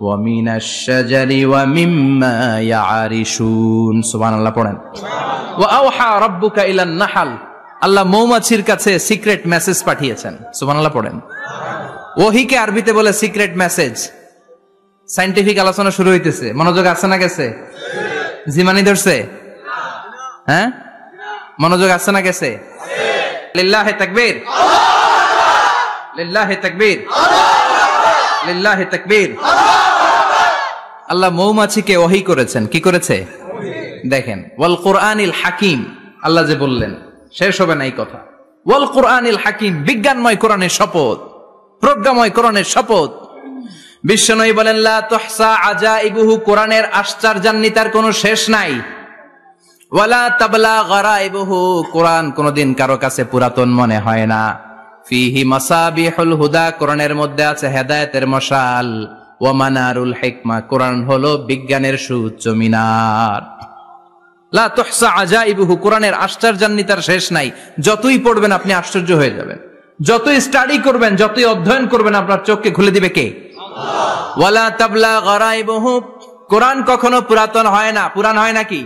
ওয়া মিনাশ শাজারি ওয়া মিম্মা ইয়ারিশুন। সুবহানাল্লাহ পড়েন। ওয়া আওহা রাব্বুকা ইলান নাহল, আল্লাহ মৌমাছির কাছে সিক্রেট মেসেজ পাঠিয়েছেন। সুবহানাল্লাহ পড়েন। ওহীকে আরবিতে বলে সিক্রেট মেসেজ। সায়েন্টিফিক আলোচনা শুরু হইতেছে, মনোযোগ আছে না গেছে? জিমানি ধরছে? হ্যাঁ, মনোযোগ আছে না গেছে? লিল্লাহি তাকবীর, লিল্লাহি তাকবীর, লিল্লাহি তাকবীর। আল্লাহ মৌমাছিকে ওহী করেছেন। কি করেছে? দেখেন, ওয়াল কুরআনিল হাকিম, আল্লাহ যে বললেন শেষ হবে না এই কথা। ওয়াল কুরআনিল হাকিম, বিজ্ঞানময় কোরআনের শপথ, প্রজ্ঞাময় কোরআনের শপথ। বিশ্বনবী বলেন লা তুহসা আজাইবুহু, কোরআনের আশ্চর্যান্বিতার কোনো শেষ নাই। ওয়ালা তাবলা গারাইবুহু, কোরআন কোনদিন কারো কাছে পুরাতন মনে হয় না। ফিহি মাসাবিহুল হুদা, কোরআনের মধ্যে আছে হেদায়েতের মশাল। ওয়া মানারুল হিকমা, কোরআন হলো বিজ্ঞানের সুউচ্চ মিনার। লা তুহসা আজাইবুহু, কোরআনের আশ্চর্যান্বিতার শেষ নাই। যতই পড়বেন আপনি আশ্চর্য হয়ে যাবেন, যতই স্টাডি করবেন, যতই অধ্যয়ন করবেন, আপনার চোখকে খুলে দিবে কে? আল্লাহ। ওয়ালা তাবলা গারাইবুহু, কোরআন কখনো পুরাতন হয় না। পুরান হয় নাকি?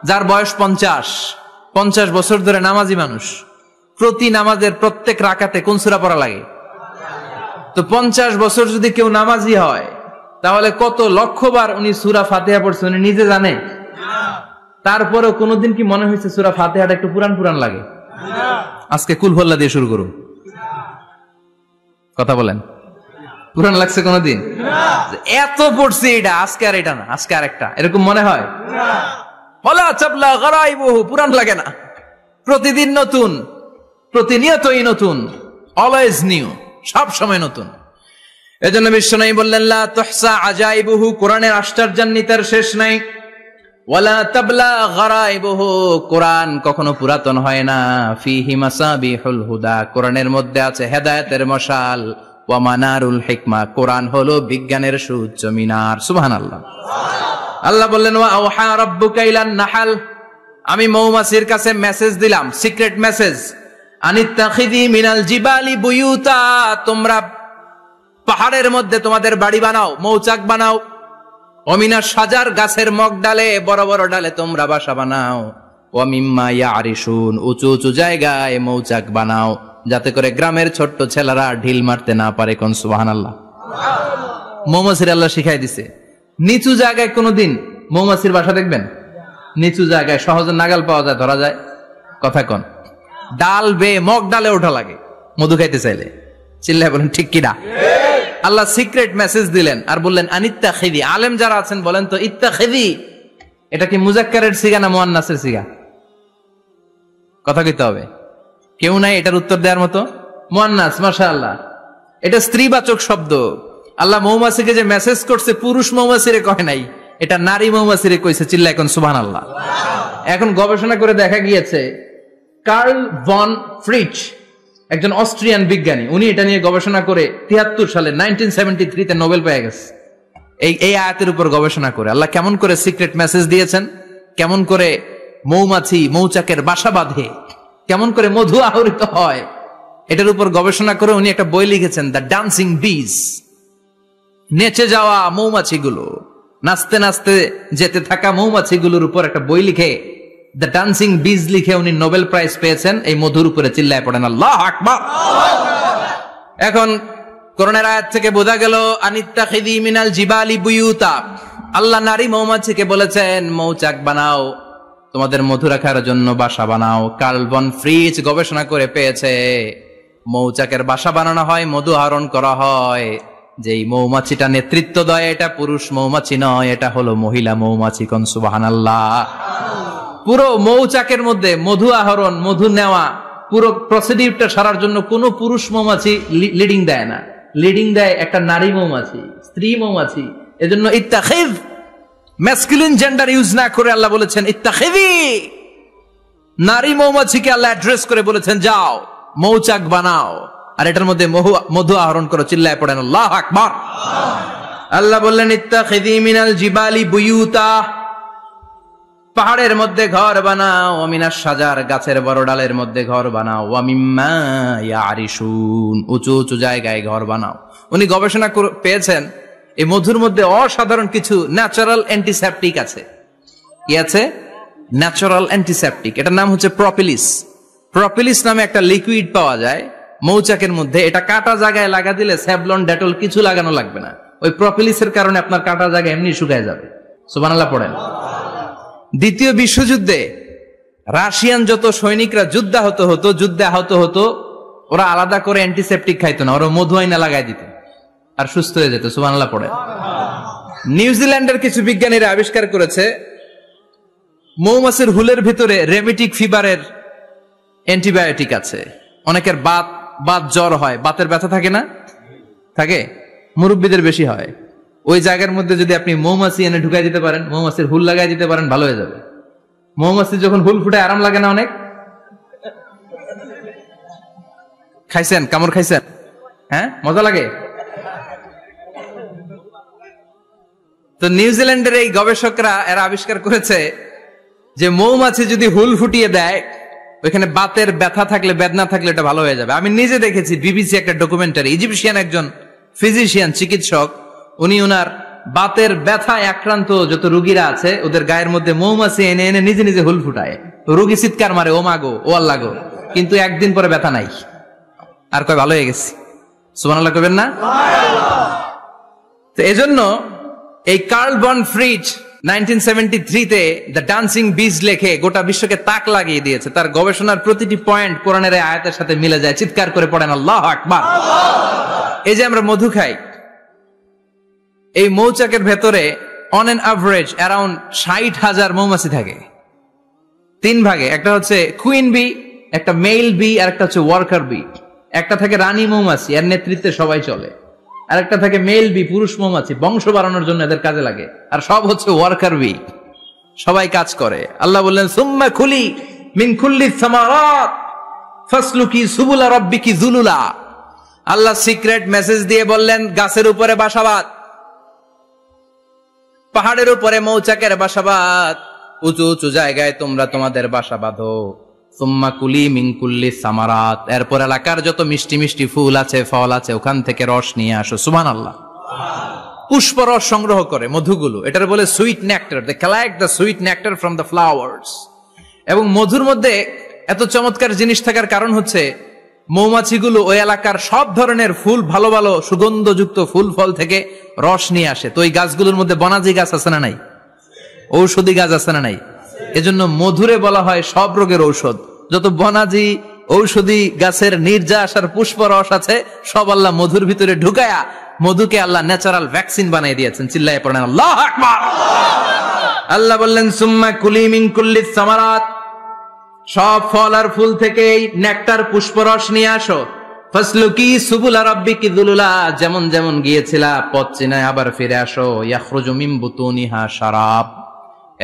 যার বয়স 50 বছর ধরে নামাজি মানুষ, প্রতি নামাজের প্রত্যেক রাকাতে কোন সূরা পড়া লাগে? তো 50 বছর যদি কেউ নামাজি হয়, তাহলে কত লক্ষবার উনি সূরা ফাতিহা পড়ছে উনি নিজে জানে? তারপরেও কোনদিন কি মনে হয়েছে সূরা ফাতিহাটা একটু পুরান পুরান লাগে? আজকে কুল হল্লা দিয়ে শুরু করুন, কথা বলেন। পুরান লাগছে কোনদিন? এত পড়ছি এটা, আজকে আর এটা না, আজকে আর একটা, এরকম মনে হয়? ওয়ালা তাবলা গারাইবুহু, পুরান লাগে না। প্রতিদিন নতুন, প্রতিনিয়তই নতুন, অলওয়েজ নিউ, সব সময় নতুন। এজন্য বিশ্বনবী বললেন লা তুহসা আজাইবুহু, কোরআনের আশ্চর্যান্বিতার শেষ নাই। ওয়ালা তাবলা গারাইবুহু, কোরআন কখনো পুরাতন হয় না। ফিহি মাসাবিহুল হুদা, কোরআনের মধ্যে আছে হেদায়েতের মশাল। ওয়া মানারুল হিকমা, কোরআন হলো বিজ্ঞানের সুউচ্চ মিনার। সুবহানাল্লাহ। আল্লাহ বললেন ওয়া আওহা রাব্বুকা ইলান নাহল, আমি মৌমাছির কাছে মেসেজ দিলাম, সিক্রেট মেসেজ। আনিত্তাখিযি মিনাল জিবালি বুয়ুতা, তোমরা পাহাড়ের মধ্যে তোমাদের বাড়ি বানাও, মৌচাক বানাও। ওমিনা সাজার, গাছের মগ ডালে, বড় বড় ডালে তোমরা বাসা বানাও। ওয়া মিম্মা ইয়ারিশুন, উঁচু উঁচু জায়গায় মৌচাক বানাও, যাতে করে গ্রামের ছোট্ট ছেলেরা ঢিল মারতে না পারে। কোন সুবহানাল্লাহ। মৌমাছির আল্লাহ শিখাই দিছে। নিচু জায়গায় কোনদিন মৌমাছির বাসা দেখবেন? নিচু জায়গায় সহজে নাগাল পাওয়া যায়, ধরা যায়। কথা কন, ডাল বেয়ে মগ ডালে ওঠা লাগে মধু খাইতে চাইলে। চিল্লায় বলেন ঠিক কিনা? আল্লাহ সিক্রেট মেসেজ দিলেন আর বললেন আনিত্তাখিযি। আলেম যারা আছেন বলেন তো, ইত্তাখিযি এটা কি মুজাক্কারের সিগা না মুয়ান্নাসের সিগা? কথা কইতে হবে। কেউ নাই এটার উত্তর দেওয়ার মতো? মুয়ান্নাস, মাশাআল্লাহ। এটা স্ত্রীবাচক শব্দ। আল্লাহ মৌমাছিকে যে মেসেজ করছে, পুরুষ মৌমাছিরে কয় নাই, এটা নারী মৌমাছিরে কইছে। চিল্লা এখন সুবহানাল্লাহ। এখন গবেষণা করে দেখা গিয়েছে, কার্ল ভন ফ্রিচ, একজন অস্ট্রিয়ান বিজ্ঞানী, উনি এটা নিয়ে গবেষণা করে 73 সালে 1973 তে নোবেল পেয়ে গেছে। এই আয়াতের উপর গবেষণা করে আল্লাহ কেমন করে সিক্রেট মেসেজ দিয়েছেন, কেমন করে মৌমাছি মৌচাকের বাসা বাঁধে, কেমন করে মধু আহরিত হয়, এটার উপর গবেষণা করে উনি একটা বই লিখেছেন, দ্য ডান্সিং বিজ, নেচে যাওয়া মৌমাছিগুলো। নাচতে নাচতে যেতে থাকা মৌমাছিগুলোর উপর একটা বই লিখে, দ্য ডান্সিং বিজ লিখে উনি নোবেল প্রাইজ পেয়েছেন এই মধুর উপরে। চিল্লায় পড়েন আল্লাহু আকবার। এখন কোরআনের আয়াত থেকে বোঝা গেল আনিত্তাখিযি মিনাল জিবালি বুয়ুতা, আল্লাহ নারী মৌমাছিকে বলেছেন মৌচাক বানাও, তোমাদের মধু রাখার জন্য বাসা বানাও। কার্ল ভন ফ্রিজ গবেষণা করে পেয়েছে মৌচাকের বাসা বানানো হয়, মধু আহরণ করা হয়, যেই মৌমাছিটা নেতৃত্ব দেয় এটা পুরুষ মৌমাছি নয়, এটা হলো মহিলা মৌমাছি। কোন সুবহানাল্লাহ। পুরো মৌচাকের মধ্যে মধু আহরণ, মধু নেওয়া, পুরো প্রসিডিউরটা সারার জন্য কোনো পুরুষ মৌমাছি লিডিং দেয় না, লিডিং দেয় একটা নারী মৌমাছি, স্ত্রী মৌমাছি। এজন্য ইত্তাখিয, ম্যাসকুলিন জেন্ডার ইউজ না করে আল্লাহ বলেছেন ইত্তাখিযি, নারী মৌমাছিকে আল্লাহ অ্যাড্রেস করে বলেছেন যাও মৌচাক বানাও আর এটার মধ্যে মধু আহরণ করো। চিল্লায় পড়েন আল্লাহু আকবার। আল্লাহ বললেন ইত্তাখিযি মিনাল জিবালি বুয়ুতা, পাহাড়ের মধ্যে ঘর বানাও, মিনাশ শাজার গাছের বড় ডালের মধ্যে ঘর বানাও, ওয়া মিম্মা ইয়ারিশুন উঁচু উঁচু জায়গায় ঘর বানাও। উনি গবেষণা পেয়েছেন এই মধুর মধ্যে অসাধারণ কিছু ন্যাচারাল অ্যান্টিসেপটিক আছে। কি আছে? Natural antiseptic. এটার নাম হচ্ছে প্রপিলিস। প্রপিলিস নামে একটা লিকুইড পাওয়া যায় মৌচাকের মধ্যে। এটা কাটা জায়গায় লাগা দিলে স্যাভলন ডেটল কিছু লাগানো লাগবে না, ওই প্রপিলিসের কারণে আপনার কাটা জায়গা এমনি শুকায় যাবে। সুবহানাল্লাহ পড়েন। দ্বিতীয় বিশ্বযুদ্ধে রাশিয়ান যত সৈনিকরা যুদ্ধে আহত হতো ওরা আলাদা করে অ্যান্টিসেপটিক খাইতো না, ওরা মধু আইনা লাগাই দিত আর সুস্থ হয়ে যেত। সুবহানাল্লাহ পড়েন। নিউজিল্যান্ডের কিছু বিজ্ঞানীরা আবিষ্কার করেছে মৌমাছির হুলের ভিতরে রেমিটিক ফিভারের অ্যান্টিবায়োটিক আছে। অনেকের বাত জ্বর হয়, বাতের ব্যথা থাকে না, থাকে, মুরব্বীদের বেশি হয়। ওই জায়গার মধ্যে যদি আপনি মৌমাছি এনে ঢুকাই দিতে পারেন, মৌমাছির হুল লাগাই দিতে পারেন, ভালো হয়ে যাবে। মৌমাছি যখন হুল ফুটায় আরাম লাগে না অনেক? খাইছেন? কামড় খাইছেন? হ্যাঁ, মজা লাগে। তো নিউজিল্যান্ডের এই গবেষকরা এরা আবিষ্কার করেছে যে মৌমাছি যদি হুল ফুটিয়ে দেয়, ওইখানে বাতের ব্যথা থাকলে, বেদনা থাকলে এটা ভালো হয়ে যাবে। আমি নিজে দেখেছি, বিবিসি একটা ডকুমেন্টারি, ইজিপশিয়ান একজন ফিজিশিয়ান চিকিৎসক, উনি ওনার বাতের ব্যথায় আক্রান্ত যত রোগীরা আছে ওদের গায়ের মধ্যে মৌমাছি এনে এনে নিজে নিজে হুল ফুটায়। রোগী চিৎকার মারে, ও মাগো, ও আল্লাহ গো, কিন্তু একদিন পরে ব্যথা নাই, আর কয় ভালো হয়ে গেছি। সুবহানাল্লাহ কইবেন না? তো এজন্য এই কার্ল ভন ফ্রিজ 1973-তে দ্য ডান্সিং বিজ লেখে গোটা বিশ্বকে তাক লাগিয়ে দিয়েছে। তার গবেষণার প্রতিটি পয়েন্ট কোরআনের আয়াতের সাথে মিলে যায়। চিৎকার করে পড়েন আল্লাহু আকবার। এই যে আমরা মধু খাই, এই মৌচাকের ভেতরে অন এন অ্যাভারেজ অ্যারাউন্ড 60,000 মৌমাছি থাকে। তিন ভাগে, একটা হচ্ছে কুইন বি, একটা মেল বি, আর একটা হচ্ছে ওয়ার্কার বি। একটা থাকে রানী মৌমাছি, এর নেতৃত্বে সবাই চলে। আর একটা থাকে মেল বি, পুরুষ মৌমাছি, বংশ বাড়ানোর জন্য এদের কাজে লাগে। আর সব হচ্ছে ওয়ার্কার বি, সবাই কাজ করে। আল্লাহ বললেন সুম্মা খুলি মিন কুল্লি সামারাত ফাসলুকি সুবুলা রাব্বিকি যুলুলা। আল্লাহ সিক্রেট মেসেজ দিয়ে বললেন গাছের উপরে বাসাবাদ, পাহাড়ের উপরে মৌচাকের বাসাবাদ, উঁচু উঁচু জায়গায় তোমরা তোমাদের বাসা বাঁধো। সুম্মা কুলি মিন কুল্লি সামারাত, এরপর এলাকার যত মিষ্টি মিষ্টি ফুল আছে, ফল আছে, ওখান থেকে রস নিয়ে আসো। সুবহানাল্লাহ। পুষ্প রস সংগ্রহ করে মধুগুলো, এটার বলে sweet nectar. They collect the sweet nectar from the flowers. এবং মধুর মধ্যে এত চমৎকার জিনিস থাকার কারণ হচ্ছে মৌমাছিগুলো ওই এলাকার সব ধরনের ফুল, ভালো ভালো সুগন্ধযুক্ত ফুল ফল থেকে রস নিয়ে আসে। তো ওই গাছগুলোর মধ্যে বনাজি গাছ আছে না নাই? ঔষধি গাছ আছে না নাই? এজন্য মধুরে বলা হয় সব রোগের ঔষধ। যত বনাজি ঔষধি গাছের নির্যাস আর পুষ্প রস আছে সব আল্লাহ মধুর ভিতরে ঢুকায়া মধুকে আল্লাহ ন্যাচারাল ভ্যাকসিন বানিয়ে দিয়েছেন। চিল্লায়ে পড়েন আল্লাহু আকবার। আল্লাহ বললেন সুম্মা কুলি মিন কুল্লি সামারাত, সব ফল আর ফুল থেকেই নেকটার পুষ্পরস নিয়ে আসো। ফাসলুকি সুবুলা রাব্বিকি যুলুলা, যেমন যেমন গিয়েছিলা পথ চিনায় আবার ফিরে আসো। ইয়াখরুজু মিন বুতুনিহা শারাব,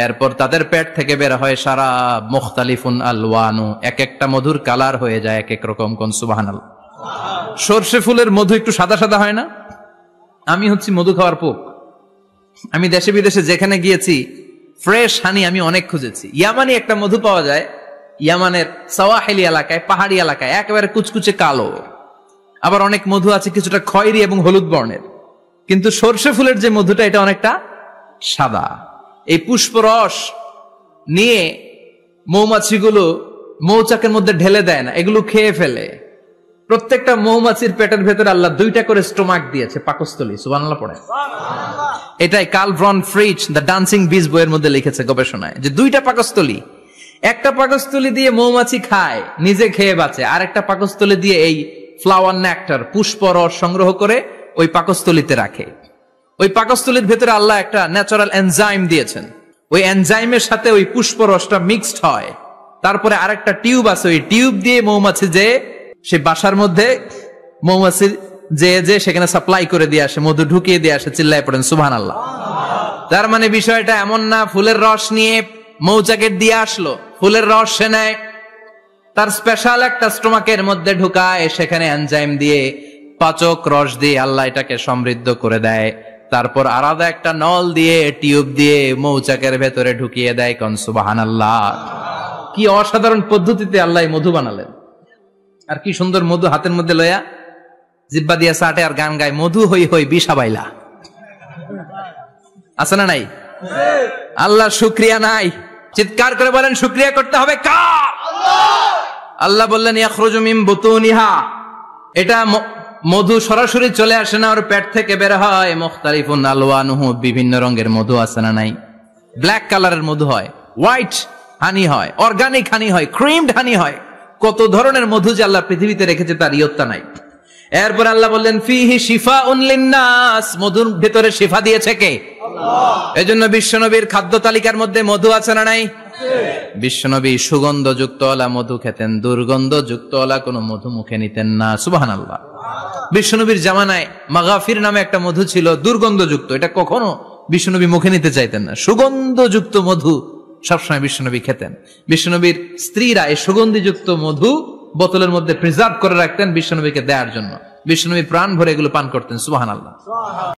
এরপর তাদের পেট থেকে বের হয় শারাব। মুখতালিফুন আলওয়ানু, এক একটা মধুর কালার হয়ে যায় এক এক রকম। কোন সুবহানাল্লাহ। সরষে ফুলের মধু একটু সাদা সাদা হয় না? আমি হচ্ছি মধু খাওয়ার পোক। আমি দেশে বিদেশে যেখানে গিয়েছি ফ্রেশ হানি আমি অনেক খুঁজেছি। ইয়ামানি একটা মধু পাওয়া যায়, ইয়ামানের সাওয়াহিলি এলাকায়, পাহাড়ি এলাকায়, একেবারে কুচকুচে কালো। আবার অনেক মধু আছে কিছুটা খয়েরি এবং হলুদ বর্ণের। কিন্তু সরষে ফুলের যে মধুটা, এটা অনেকটা সাদা। এই পুষ্পরস নিয়ে মৌমাছিগুলো মৌচাকের মধ্যে ঢেলে দেয় না, এগুলো খেয়ে ফেলে। প্রত্যেকটা মৌমাছির পেটের ভেতরে আল্লাহ 2টা করে স্টোমাক দিয়েছে, পাকস্থলী। সুবহানাল্লাহ পড়ে। এটাই কার্ল ভন ফ্রিচ দ্য ডান্সিং বিজ বইয়ের মধ্যে লিখেছে গবেষণায়, যে 2টা পাকস্থলী। একটা পাকস্থলী দিয়ে মৌমাছি খায়, নিজে খেয়ে বাঁচে, আর একটা পাকস্থলী দিয়ে এই ফ্লাওয়ার নেকটার, পুষ্পরস সংগ্রহ করে ওই পাকস্থলীতে রাখে। ওই পাকস্থলীর ভেতরে আল্লাহ একটা ন্যাচারাল এনজাইম দিয়েছেন, ওই এনজাইমের সাথে ওই পুষ্পরসটা মিক্সড হয়। তারপরে আরেকটা টিউব আছে, ওই টিউব দিয়ে মৌমাছি যে সে বাসার মধ্যে মৌমাছি যে সেখানে সাপ্লাই করে দিয়ে আসে, মধু ঢুকিয়ে দিয়ে আসে। চিল্লায় পড়েন সুবহানাল্লাহ। তার মানে বিষয়টা এমন না ফুলের রস নিয়ে মৌচাকের দিয়ে আসলো, ফুলের রস সে নেয়, তার স্পেশাল একটা স্টোমাকের মধ্যে ঢুকায়, সেখানে এনজাইম দিয়ে, পাচক রস দিয়ে আল্লাহ এটাকে সমৃদ্ধ করে দেয়। তারপর আলাদা একটা নল দিয়ে, টিউব দিয়ে মৌচাকের ভেতরে ঢুকিয়ে দেয়। কোন সুবহানাল্লাহ। কি অসাধারণ পদ্ধতিতে আল্লাহ মধু বানালেন। আর কি সুন্দর মধু হাতের মধ্যে লয়া জিব্বা দিয়া চাটে আর গান গায়, মধু হই হই বিষাবাইলা। আছে না নাই? আল্লাহ শুকরিয়া নাই? চিৎকার করে বলেন শুকরিয়া করতে হবে কার? আল্লাহ বললেন ইয়াখরুজু মিন বুতুনিহা, এটা মধু সরাসরি চলে আসে না, ওর পেট থেকে বের হয়। মুখতালিফুন আলওয়ানুহু, বিভিন্ন রঙের মধু। আছে না নাই? ব্ল্যাক কালারের মধু হয়, হোয়াইট হানি হয়, অর্গানিক হানি হয়, ক্রিমড হানি হয়। কত ধরনের মধু যে আল্লাহ পৃথিবীতে রেখেছে তার ইয়ত্তা নাই। এরপর আল্লাহ বললেন ফিহি শিফাউন লিন্নাস, মধুর ভেতরে শিফা দিয়েছে কে? আল্লাহ। এজন্য বিশ্বনবীর খাদ্য তালিকার মধ্যে মধু আছে না নাই? বিশ্বনবী সুগন্ধযুক্ত ওলা মধু খেতেন, দুর্গন্ধযুক্ত ওলা কোনো মধু মুখে নিতেন না। সুবহানাল্লাহ। বিশ্বনবীর জামানায় মাগাফির নামে একটা মধু ছিল, দুর্গন্ধযুক্ত। এটা কখনো বিশ্বনবী মুখে নিতে চাইতেন না। সুগন্ধযুক্ত মধু সবসময় বিশ্বনবী খেতেন। বিশ্বনবীর স্ত্রীরা এই সুগন্ধিযুক্ত মধু বোতলের মধ্যে প্রিজার্ভ করে রাখতেন বিশ্বনবীকে দেওয়ার জন্য। বিশ্বনবী প্রাণ ভরে এগুলো পান করতেন। সুবহানাল্লাহ।